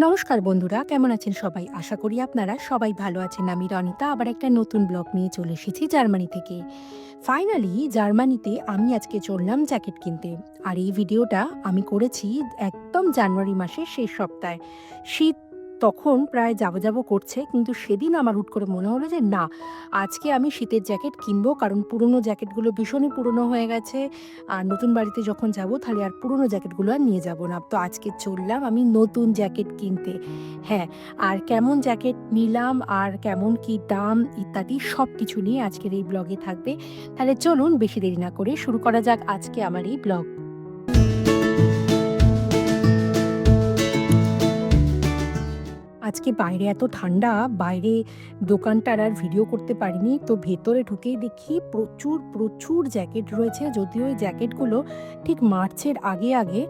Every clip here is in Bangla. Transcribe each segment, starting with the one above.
নমস্কার বন্ধুরা, কেমন আছেন সবাই? আশা করি আপনারা সবাই ভালো আছেন। আমি রনিতা আবার একটা নতুন ব্লগ নিয়ে চলে এসেছি জার্মানি থেকে। ফাইনালি জার্মানিতে আমি আজকে চললাম জ্যাকেট কিনতে। আর এই ভিডিওটা আমি করেছি একদম জানুয়ারি মাসের শেষ সপ্তাহে। শীত তখন প্রায় যাব করছে, কিন্তু সেদিন আমার হুট করে মনে হলো যে না, আজকে আমি শীতের জ্যাকেট কিনবো, কারণ পুরনো জ্যাকেটগুলো ভীষণই পুরনো হয়ে গেছে। আর নতুন বাড়িতে যখন যাব তাহলে আর পুরনো জ্যাকেটগুলো আর নিয়ে যাব না। তো আজকে চললাম আমি নতুন জ্যাকেট কিনতে। হ্যাঁ, আর কেমন জ্যাকেট নিলাম আর কেমন কি দাম ইত্যাদি সব কিছু নিয়ে আজকের এই ব্লগে থাকবে। তাহলে চলুন বেশি দেরি না করে শুরু করা যাক আজকে আমার এই ব্লগ। আজকে বাইরে এত ঠান্ডা, বাইরে দোকানটার আর ভিডিও করতে পারিনি। তো ভেতরে ঢুকেই দেখি প্রচুর, প্রচুর জ্যাকেট রয়েছে। যদিও এই জ্যাকেটগুলো ঠিক মার্চের আগে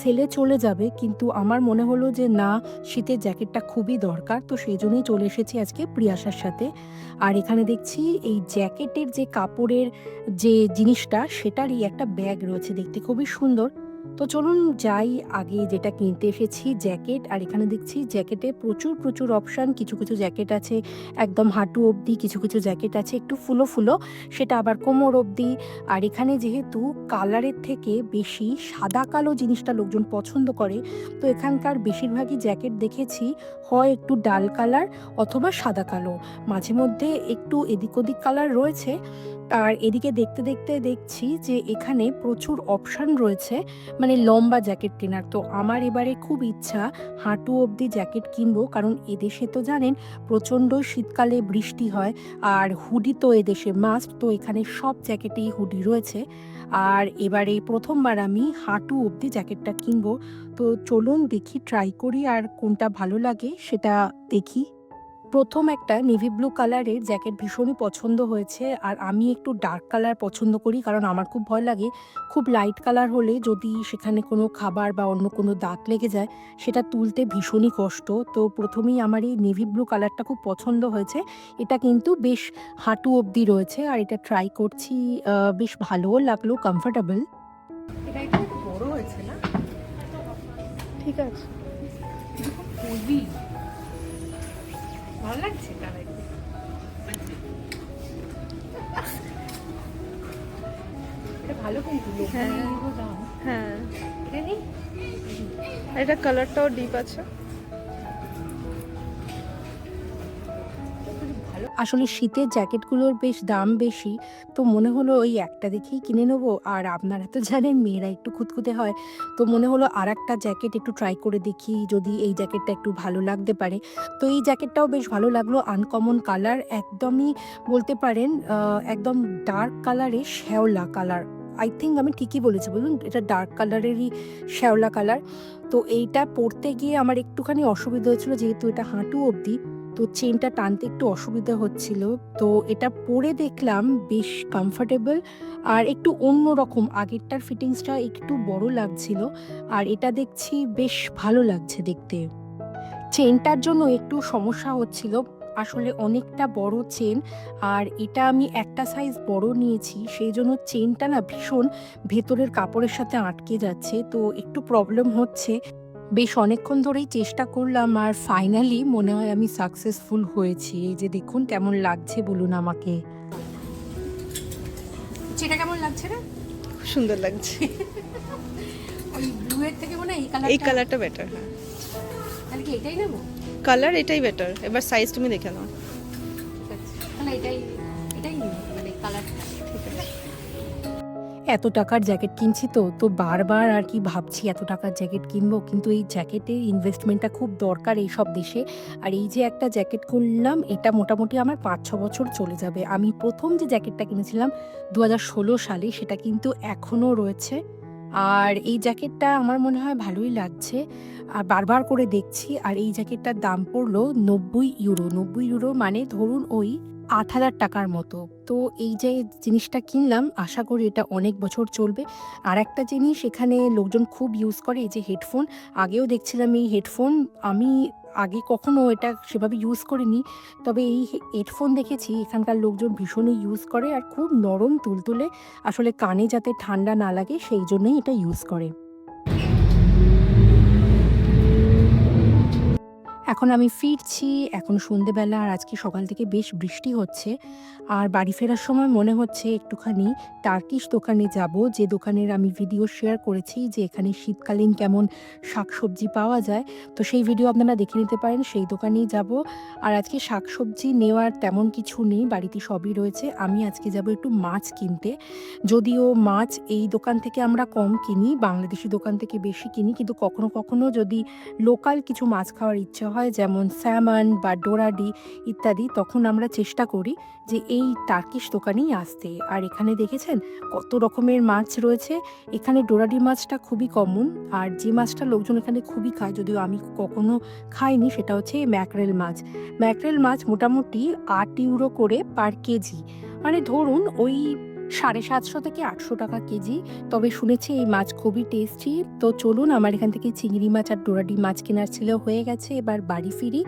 সেলে চলে যাবে। কিন্তু আমার মনে হলো যে না, শীতের জ্যাকেটটা খুবই দরকার। তো সেইজন্যই চলে এসেছি আজকে প্রিয়াসার সাথে। আর এখানে দেখছি এই জ্যাকেটের যে কাপড়ের যে জিনিসটা সেটারই একটা ব্যাগ রয়েছে, দেখতে খুবই সুন্দর। তো চলুন যাই আগে যেটা কিনতে এসেছি জ্যাকেট। আর এখানে দেখছি জ্যাকেটে প্রচুর, প্রচুর অপশান। কিছু, কিছু জ্যাকেট আছে একদম হাঁটু অবধি, কিছু, কিছু জ্যাকেট আছে একটু ফুলো, ফুলো, সেটা আবার কোমর অবধি। আর এখানে যেহেতু কালারের থেকে বেশি সাদা কালো জিনিসটা লোকজন পছন্দ করে, তো এখানকার বেশিরভাগই জ্যাকেট দেখেছি হয় একটু ডাল কালার অথবা সাদা কালো। মাঝে মধ্যে একটু এদিক ওদিক কালার রয়েছে। আর এদিকে দেখতে, দেখতে দেখছি যে এখানে প্রচুর অপশান রয়েছে মানে লম্বা জ্যাকেট কেনার। তো আমার এবারে খুব ইচ্ছা হাঁটু অবধি জ্যাকেট কিনবো, কারণ এদেশে তো জানেন প্রচণ্ড শীতকালে বৃষ্টি হয়। আর হুডি তো এদেশে মাস্ট, তো এখানে সব জ্যাকেটেই হুডি রয়েছে। আর এবারে প্রথমবার আমি হাঁটু অবধি জ্যাকেটটা কিনবো। তো চলুন দেখি, ট্রাই করি, আর কোনটা ভালো লাগে সেটা দেখি। প্রথম একটা নেভি ব্লু কালারের জ্যাকেট ভীষণই পছন্দ হয়েছে। আর আমি একটু ডার্ক কালার পছন্দ করি, কারণ আমার খুব ভয় লাগে খুব লাইট কালার হলে যদি সেখানে কোনো খাবার বা অন্য কোনো দাগ লেগে যায়, সেটা তুলতে ভীষণই কষ্ট। তো প্রথমেই আমার এই নেভি ব্লু কালারটা খুব পছন্দ হয়েছে। এটা কিন্তু বেশ হাঁটু অবধি রয়েছে, আর এটা ট্রাই করছি। বেশ ভালোও লাগলো, কমফোর্টেবল। এটা একটু বড় হয়েছে না? ঠিক আছে, খুবই ভালো লাগছে কালার। এটা ভালো কিন্তু হ্যাঁ দাম। হ্যাঁ, এটা নেই, এটা কালারটাও ডিপ আছে। আসলে শীতের জ্যাকেটগুলোর বেশ দাম বেশি। তো মনে হলো ওই একটা দেখেই কিনে নেবো। আর আপনারা তো জানেন মেয়েরা একটু খুঁতখুঁতে হয়। তো মনে হলো আরেকটা জ্যাকেট একটু ট্রাই করে দেখি, যদি এই জ্যাকেটটা একটু ভালো লাগতে পারে। তো এই জ্যাকেটটাও বেশ ভালো লাগলো, আনকমন কালার একদমই বলতে পারেন। একদম ডার্ক কালারের শ্যাওলা কালার। আই থিঙ্ক আমি ঠিকই বলেছি, বলুন এটা ডার্ক কালারেরই শ্যাওলা কালার। তো এইটা পরতে গিয়ে আমার একটুখানি অসুবিধা হচ্ছিলো, যেহেতু এটা হাঁটু অবধি, তো চেনটা টানতে একটু অসুবিধা হচ্ছিল। তো এটা পরে দেখলাম বেশ কমফোর্টেবল আর একটু অন্যরকম। আগেরটার ফিটিংসটা একটু বড় লাগছিল, আর এটা দেখছি বেশ ভালো লাগছে দেখতে। চেনটার জন্য একটু সমস্যা হচ্ছিল, আসলে অনেকটা বড় চেন। আর এটা আমি একটা সাইজ বড় নিয়েছি, সেই জন্য চেনটা না ভীষণ ভেতরের কাপড়ের সাথে আটকে যাচ্ছে, তো একটু প্রবলেম হচ্ছে। বেশ অনেকক্ষণ ধরেই চেষ্টা করলাম, আর ফাইনালি মনে হয় আমি সাকসেসফুল হয়েছি। এই যে দেখুন কেমন লাগছে বলুন আমাকে। এটা কেমন লাগছে না? খুব সুন্দর লাগছে। ওই ব্লু এর থেকে মনে হয় এই কালারটা বেটার। হ্যাঁ, তাহলে কি এটাই নেবো? কালার এটাই বেটার। এবার সাইজ তুমি দেখে নাও। ঠিক আছে, তাহলে এটাই এটাই নেবো, মানে কালারটা। ঠিক আছে। এত টাকার জ্যাকেট কিনছি, তো বারবার আর কি ভাবছি এত টাকার জ্যাকেট কিনবো, কিন্তু এই জ্যাকেটের ইনভেস্টমেন্টটা খুব দরকার এইসব দেশে। আর এই যে একটা জ্যাকেট কিনলাম, এটা মোটামুটি আমার ৫-৬ বছর চলে যাবে। আমি প্রথম যে জ্যাকেটটা কিনেছিলাম ২০১৬ সালে, সেটা কিন্তু এখনও রয়েছে। আর এই জ্যাকেটটা আমার মনে হয় ভালোই লাগছে, আর বারবার করে দেখছি। আর এই জ্যাকেটটার দাম পড়লো ৯০ ইউরো। ৯০ ইউরো মানে ধরুন ওই ৮,০০০ টাকার মতো। তো এই যে জিনিসটা কিনলাম, আশা করি এটা অনেক বছর চলবে। আর একটা জিনিস এখানে লোকজন খুব ইউজ করে, এই যে হেডফোন। আগেও দেখছিলাম এই হেডফোন, আমি আগে কখনো এটা সেভাবে ইউজ করিনি। তবে এই হেডফোন দেখেছি এখানকার লোকজন ভীষণই ইউজ করে, আর খুব নরম তুলতুলে, আসলে কানে যাতে ঠান্ডা না লাগে সেই জন্যই এটা ইউজ করে। এখন আমি ফিরছি, এখন সন্ধেবেলা আর আজকে সকাল থেকে বেশ বৃষ্টি হচ্ছে। আর বাড়ি ফেরার সময় মনে হচ্ছে একটুখানি টার্কিশ দোকানে যাব, যে দোকানের আমি ভিডিও শেয়ার করেছি যে এখানে শীতকালীন কেমন শাকসবজি পাওয়া যায়। তো সেই ভিডিও আপনারা দেখে নিতে পারেন, সেই দোকানেই যাব। আর আজকে শাকসবজি নেওয়ার তেমন কিছু নেই, বাড়িতে সবই রয়েছে। আমি আজকে যাব একটু মাছ কিনতে। যদিও মাছ এই দোকান থেকে আমরা কম কিনি, বাংলাদেশি দোকান থেকে বেশি কিনি, কিন্তু কখনো কখনো যদি লোকাল কিছু মাছ খাওয়ার ইচ্ছে হয়, যেমন স্যামন বা ডোরাডি ইত্যাদি, তখন আমরা চেষ্টা করি যে এই টার্কিশ দোকানেই আসতে। আর এখানে দেখেছেন কত রকমের মাছ রয়েছে। এখানে ডোরাডি মাছটা খুবই কমন, আর যে মাছটা লোকজন এখানে খুবই খায়, যদিও আমি কখনো খাইনি, সেটা হচ্ছে ম্যাকরেল মাছ। ম্যাকরেল মাছ মোটামুটি 8 ইউরো করে পার কেজি, মানে ধরুন ওই 750 থেকে 800 টাকা কেজি। তবে শুনেছি এই মাছ খুবই টেস্টি। তো চলুন, আমার এখান থেকে চিংড়ি মাছ আর ডোরাডি মাছ কেনার ছিল হয়ে গেছে, এবার বাড়ি ফিরি।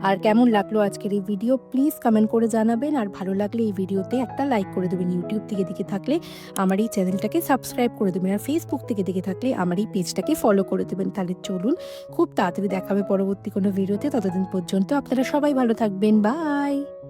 আর কেমন লাগলো আজকের এই ভিডিও প্লিজ কমেন্ট করে জানাবেন, আর ভালো লাগলে এই ভিডিওতে একটা লাইক করে দেবেন। ইউটিউব থেকে দেখে থাকলে আমার এই চ্যানেলটাকে সাবস্ক্রাইব করে দেবেন, আর ফেসবুক থেকে দেখে থাকলে আমার এই পেজটাকে ফলো করে দেবেন। তাহলে চলুন, খুব তাড়াতাড়ি দেখা হবে পরবর্তী কোনো ভিডিওতে। ততদিন পর্যন্ত আপনারা সবাই ভালো থাকবেন, বাই।